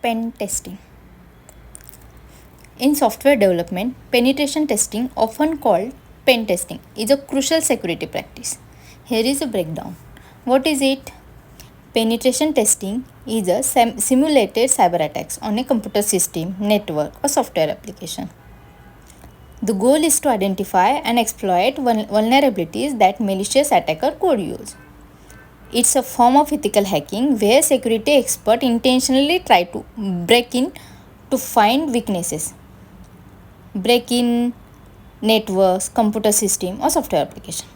Pen testing. In software development, penetration testing, often called pen testing, is a crucial security practice. Here is a breakdown. What is it? Penetration testing is a simulated cyber attacks on a computer system, network, or software application. The goal is to identify and exploit vulnerabilities that malicious attacker could use. It's a form of ethical hacking where security experts intentionally try to break in to find weaknesses. Break in networks, computer system, or software application.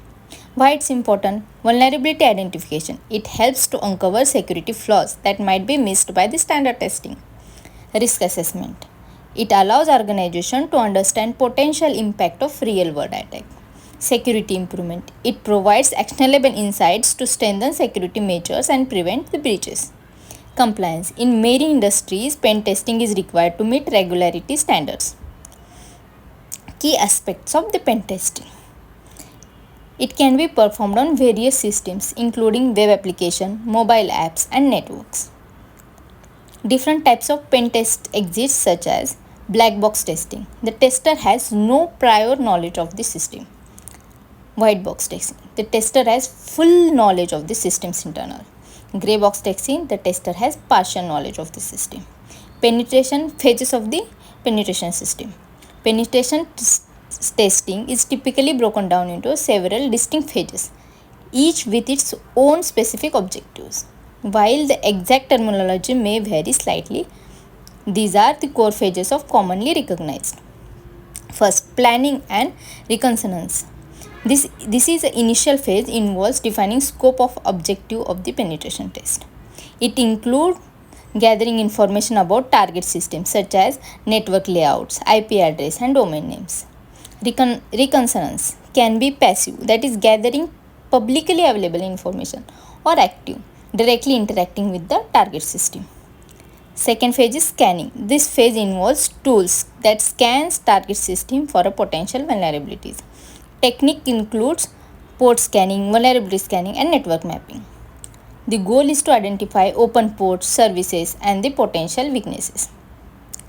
Why it's important? Vulnerability identification. It helps to uncover security flaws that might be missed by the standard testing. Risk assessment. It allows organization to understand potential impact of real-world attack. Security improvement. It provides actionable insights to strengthen security measures and prevent the breaches. Compliance. In many industries, pen testing is required to meet regularity standards. Key aspects of the pen testing. It can be performed on various systems including web application, mobile apps and networks. Different types of pen test exist such as black box testing. The tester has no prior knowledge of the system. White box testing. The tester has full knowledge of the system's internal. Gray box testing. The tester has partial knowledge of the system. Penetration phases of the penetration system. Penetration testing is typically broken down into several distinct phases, each with its own specific objectives. While the exact terminology may vary slightly, these are the core phases of commonly recognized. First, planning and reconnaissance. This is the initial phase involves defining scope of objective of the penetration test. It includes gathering information about target systems such as network layouts, IP address and domain names. Reconnaissance can be passive, that is gathering publicly available information, or active, directly interacting with the target system. Second phase is scanning. This phase involves tools that scans target system for a potential vulnerabilities. Technique includes port scanning, vulnerability scanning and network mapping. The goal is to identify open ports, services and the potential weaknesses.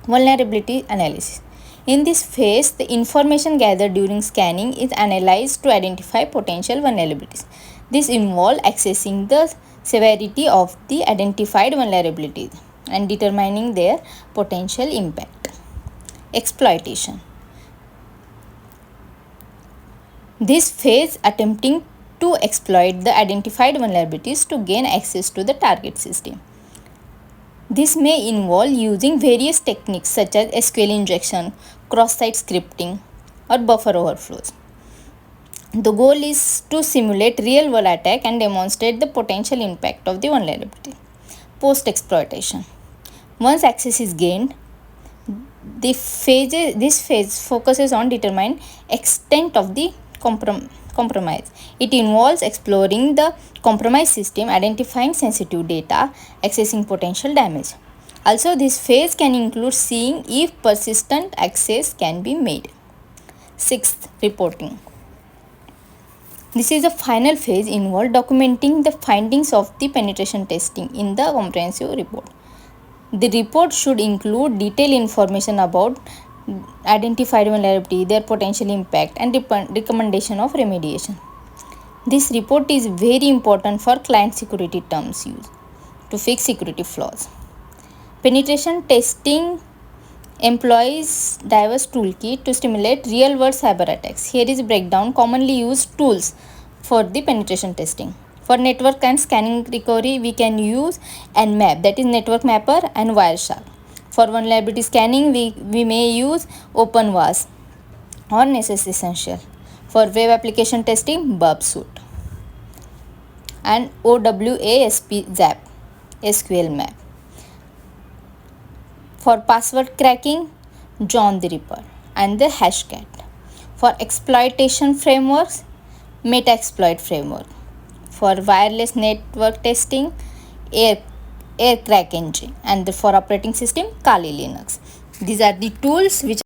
Vulnerability analysis. In this phase, the information gathered during scanning is analyzed to identify potential vulnerabilities. This involves assessing the severity of the identified vulnerabilities and determining their potential impact. Exploitation. This phase attempting to exploit the identified vulnerabilities to gain access to the target system. This may involve using various techniques such as SQL injection, cross-site scripting, or buffer overflows. The goal is to simulate real-world attack and demonstrate the potential impact of the vulnerability. Post-exploitation. Once access is gained, this phase focuses on determining extent of the compromise. It involves exploring the compromised system, identifying sensitive data, accessing potential damage. Also, this phase can include seeing if persistent access can be made. Sixth, reporting. This is the final phase involved documenting the findings of the penetration testing in the comprehensive report. The report should include detailed information about identified vulnerability, their potential impact and recommendation of remediation. This report is very important for client security terms used to fix security flaws. Penetration testing employs diverse toolkit to stimulate real-world cyber attacks. Here is a breakdown commonly used tools for the penetration testing. For network and scanning recovery, we can use Nmap, that is Network Mapper, and Wireshark. For vulnerability scanning, we may use OpenVAS or Nessus Essential. For web application testing, Bubsuit and OWASP Zap SQL Map. For password cracking, John the Ripper and the Hashcat. For exploitation frameworks, Metaexploit framework. For wireless network testing, Aircrack Engine, and for operating system, Kali Linux. These are the tools which